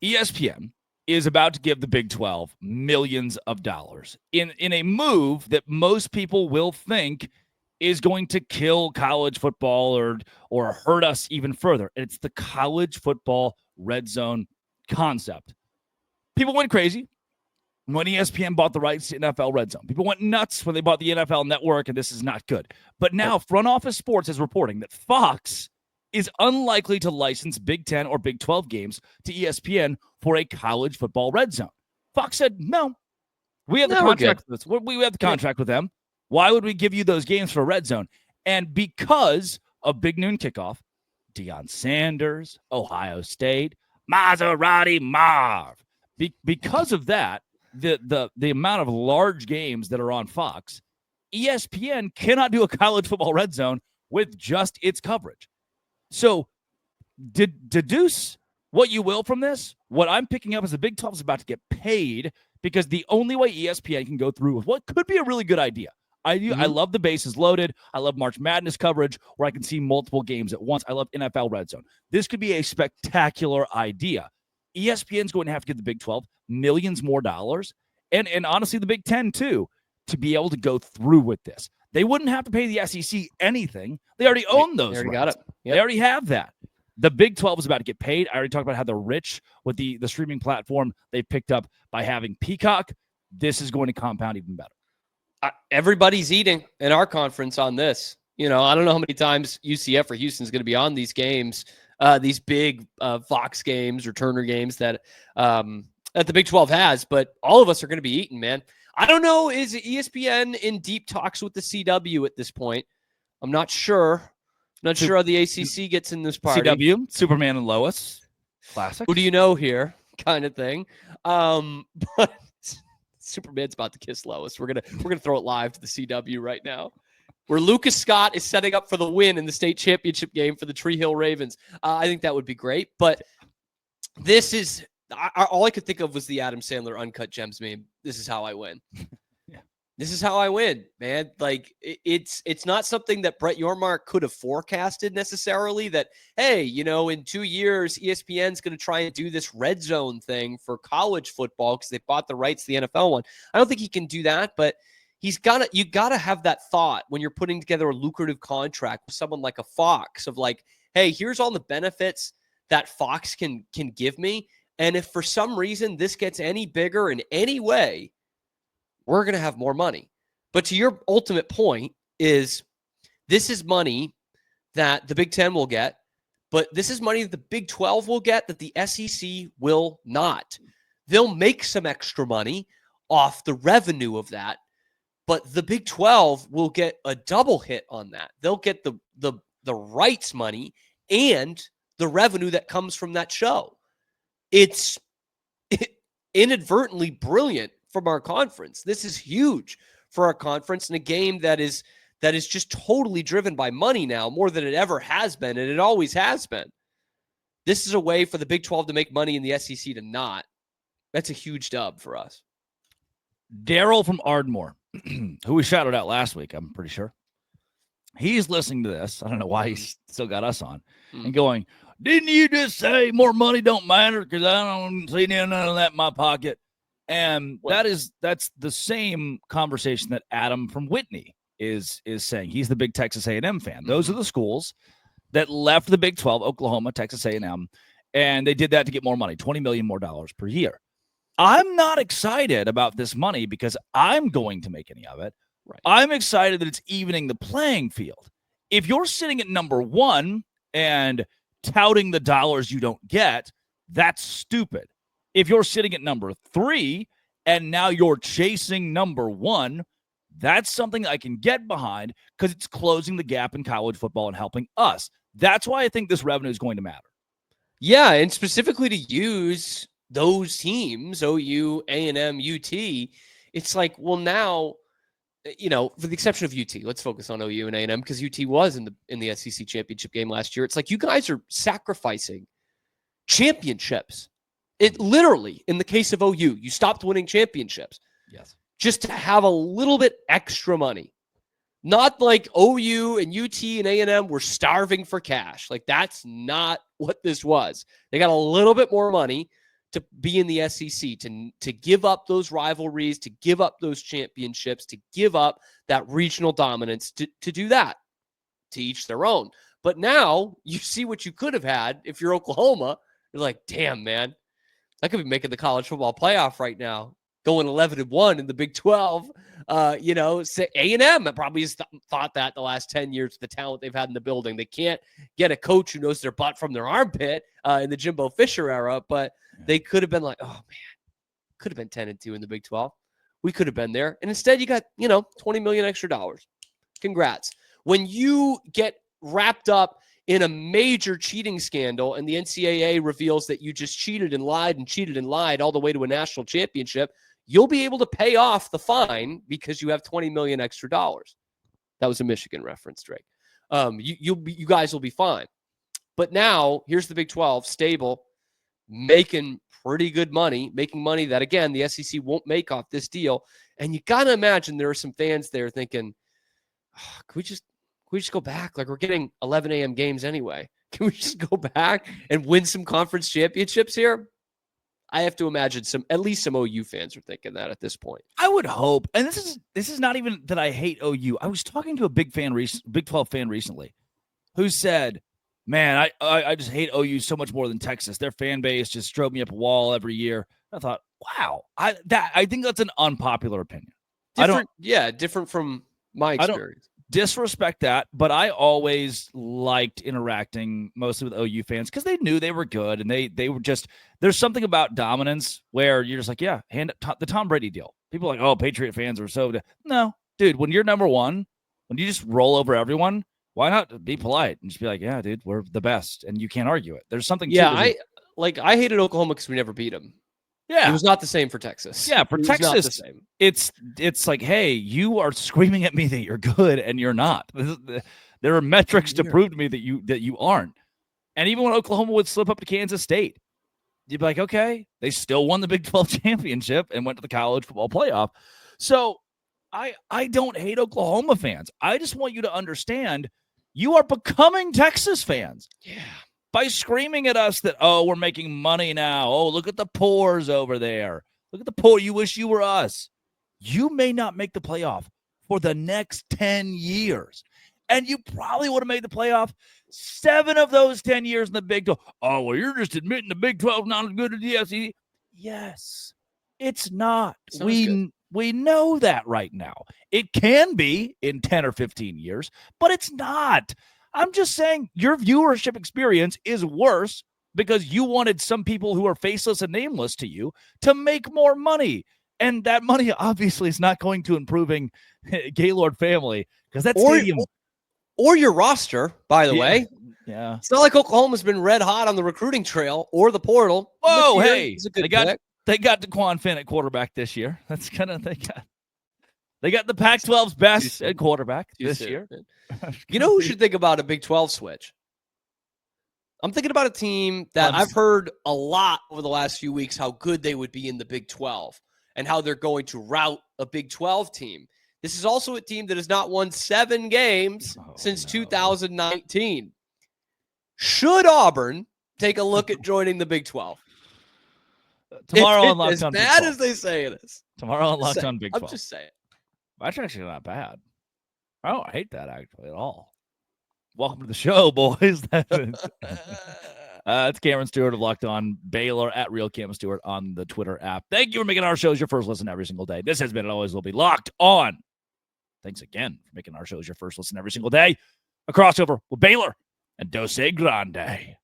ESPN is about to give the Big 12 millions of dollars in a move that most people will think is going to kill college football or hurt us even further. It's the college football red zone concept. People went crazy when ESPN bought the rights to NFL Red Zone. People went nuts when they bought the NFL Network, and this is not good. But now Front Office Sports is reporting that Fox is unlikely to license Big 10 or Big 12 games to ESPN for a college football red zone. Fox said, no, we have the contract with this. We have the contract with them. Why would we give you those games for a red zone? And because of Big Noon Kickoff, Deion Sanders, Ohio State, Maserati Marv. Because of that, the amount of large games that are on Fox, ESPN cannot do a college football red zone with just its coverage. So deduce what you will from this. What I'm picking up is the Big 12 is about to get paid because the only way ESPN can go through with what could be a really good idea. I love the bases loaded. I love March Madness coverage where I can see multiple games at once. I love NFL Red Zone. This could be a spectacular idea. ESPN's going to have to give the Big 12 millions more dollars, and honestly the Big 10 too, to be able to go through with this. They wouldn't have to pay the SEC anything. They already own those. They already got it. Yep. They already have that. The Big 12 is about to get paid. I already talked about how they're rich with the streaming platform they picked up by having Peacock. This is going to compound even better. Everybody's eating in our conference on this. I don't know how many times UCF or Houston's going to be on these games, these big Fox games or Turner games that the Big 12 has, but all of us are going to be eating, man. I don't know, is ESPN in deep talks with the CW at this point? I'm not sure. Not sure how the ACC gets in this party. CW, Superman and Lois. Classic. Who do you know here? Kind of thing. But Superman's about to kiss Lois. We're gonna throw it live to the CW right now, where Lucas Scott is setting up for the win in the state championship game for the Tree Hill Ravens. I think that would be great. But this is all I could think of was the Adam Sandler Uncut Gems meme. This is how I win. This is how I win, man. Like it's not something that Brett Yormark could have forecasted necessarily that, hey, in 2 years, ESPN's going to try and do this red zone thing for college football because they bought the rights to the NFL one. I don't think he can do that, but you got to have that thought when you're putting together a lucrative contract with someone like a Fox of like, hey, here's all the benefits that Fox can give me. And if for some reason this gets any bigger in any way, we're going to have more money. But to your ultimate point is this is money that the Big 10 will get, but this is money that the Big 12 will get that the SEC will not. They'll make some extra money off the revenue of that, but the Big 12 will get a double hit on that. They'll get the rights money and the revenue that comes from that show. It's inadvertently brilliant from our conference. This is huge for our conference in a game that is just totally driven by money now, more than it ever has been, and it always has been. This is a way for the Big 12 to make money and the SEC to not. That's a huge dub for us. Daryl from Ardmore, who we shouted out last week, I'm pretty sure. He's listening to this. I don't know why he's still got us on. And going, didn't you just say more money don't matter? Because I don't see none of that in my pocket. And that's the same conversation that Adam from Whitney is saying. He's the big Texas A&M fan. Those are the schools that left the Big 12, Oklahoma, Texas A&M, and they did that to get more money, $20 million more per year. I'm not excited about this money because I'm going to make any of it. Right. I'm excited that it's evening the playing field. If you're sitting at number one and touting the dollars you don't get, that's stupid. If you're sitting at number 3 and now you're chasing number 1, that's something I can get behind because it's closing the gap in college football and helping us. That's why I think this revenue is going to matter. Yeah, and specifically to use those teams, OU, A&M, UT, it's like, well, now, for the exception of UT, let's focus on OU and A&M because UT was in the SEC championship game last year. It's like you guys are sacrificing championships. It literally, in the case of OU, you stopped winning championships. Yes. Just to have a little bit extra money. Not like OU and UT and A&M were starving for cash. Like, that's not what this was. They got a little bit more money to be in the SEC, to give up those rivalries, to give up those championships, to give up that regional dominance, to do that. To each their own. But now you see what you could have had if you're Oklahoma. You're like, damn, man, I could be making the college football playoff right now, going 11-1 in the Big 12. Say A&M probably has thought that the last 10 years, the talent they've had in the building. They can't get a coach who knows their butt from their armpit in the Jimbo Fisher era, but they could have been like, oh, man, could have been 10-2 in the Big 12. We could have been there. And instead you got, $20 million extra dollars. Congrats. When you get wrapped up in a major cheating scandal and the NCAA reveals that you just cheated and lied all the way to a national championship, you'll be able to pay off the fine because you have $20 million extra dollars. That was a Michigan reference, Drake. You guys will be fine. But now here's the Big 12, stable, making pretty good money, making money that, again, the SEC won't make off this deal. And you got to imagine there are some fans there thinking, can we just go back? Like, we're getting 11 a.m. games anyway. Can we just go back and win some conference championships here? I have to imagine at least some OU fans are thinking that at this point. I would hope. And this is not even that I hate OU. I was talking to a Big 12 fan recently who said, man, I just hate OU so much more than Texas. Their fan base just drove me up a wall every year. I thought, wow, I think that's an unpopular opinion. Different from my experience. Disrespect that, but I always liked interacting mostly with OU fans because they knew they were good, and they were just, there's something about dominance where you're just like, yeah, hand the Tom Brady deal. People are like, oh, Patriot fans are so no, dude. When you're number one, when you just roll over everyone, why not be polite and just be like, yeah, dude, we're the best, and you can't argue it. There's something. I hated Oklahoma because we never beat them. Yeah, it was not the same for Texas. Yeah, for Texas, it's like, hey, you are screaming at me that you're good, and you're not. There are metrics to prove to me that you aren't. And even when Oklahoma would slip up to Kansas State, you'd be like, okay, they still won the Big 12 championship and went to the college football playoff. So I don't hate Oklahoma fans. I just want you to understand you are becoming Texas fans. Yeah. By screaming at us that, oh, we're making money now. Oh, look at the poors over there. Look at the poor. You wish you were us. You may not make the playoff for the next 10 years. And you probably would have made the playoff 7 of those 10 years in the Big 12. Oh, well, you're just admitting the Big 12 is not as good as the SEC. Yes, it's not. We know that right now. It can be in 10 or 15 years, but it's not. I'm just saying your viewership experience is worse because you wanted some people who are faceless and nameless to you to make more money. And that money obviously is not going to improving Gaylord family because that stadium. Or your roster, by the way. Yeah. It's not like Oklahoma's been red hot on the recruiting trail or the portal. Whoa, hey. They got DeQuan Finn at quarterback this year. That's kind of they got the Pac-12's best at quarterback this year. You know who should think about a Big 12 switch? I'm thinking about a team that I've heard a lot over the last few weeks how good they would be in the Big 12 and how they're going to rout a Big 12 team. This is also a team that has not won 7 games since 2019. Should Auburn take a look at joining the Big 12? Tomorrow on Locked On Big 12. As bad as they say it is. Tomorrow on Locked On Big 12. I'm just saying. That's actually not bad. I don't hate that actually at all. Welcome to the show, boys. It's Cameron Stewart of Locked On Baylor at Real Cam Stewart on the Twitter app. Thank you for making our shows your first listen every single day. This has been and always will be Locked On. Thanks again for making our shows your first listen every single day. A crossover with Baylor and Dose Grande.